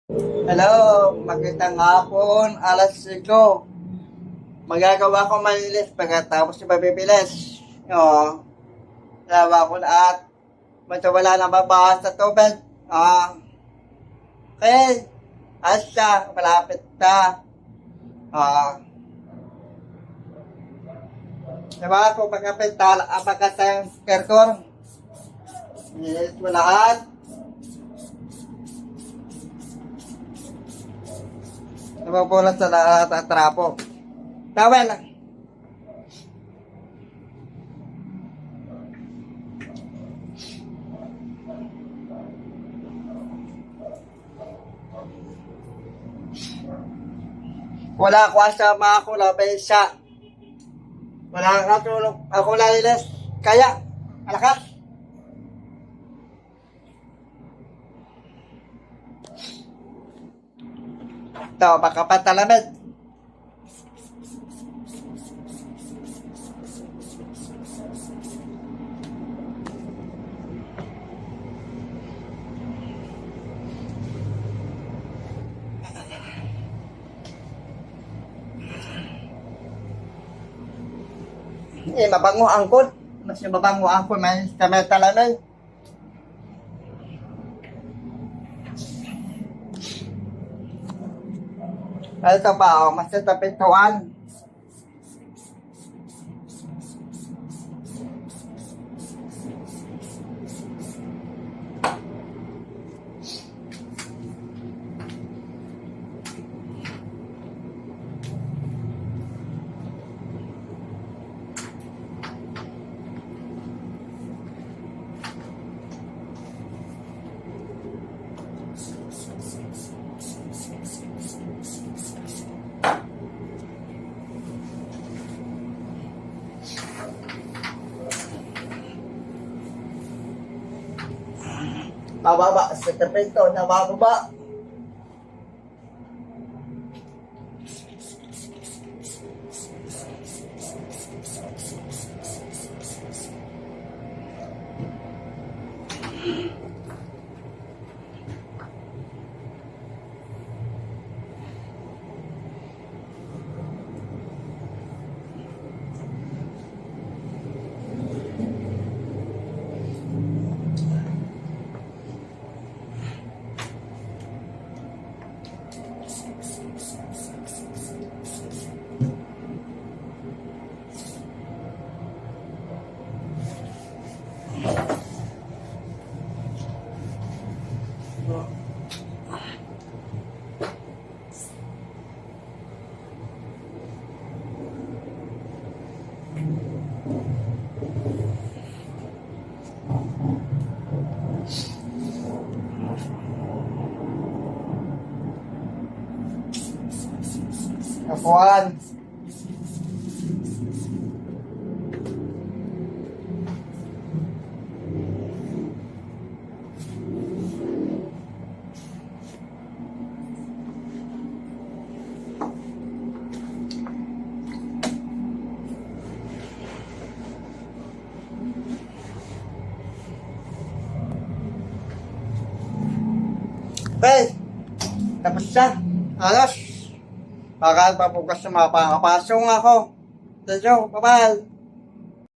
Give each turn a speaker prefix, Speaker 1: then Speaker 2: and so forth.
Speaker 1: Hello, magandang hapon, alas 5. Magagawa ko malinis pagkatapos ipapipilis. Lawa ko lahat. Basta wala nang babahas sa tubig. Okay, asa, malapit na. Diba ako pagkapitala, pagkatayang kerkor. Nilinis mo lahat. Napapulat sa lahat ang trapo. Tawel lang. Wala ko asama ako labay siya. Wala kang katulong. Ako lalilis. Kaya, alakas. Ito, baka patalamid. Mabango angkot. Mas mabango angkot, may talamid. Ito pa, mas tapituan. Bababa sa tapito, nabababa. Kapuan. Okay, tapos siya. Alas. Baka papugas sa mga pangapasong ako. Thank you, bye-bye.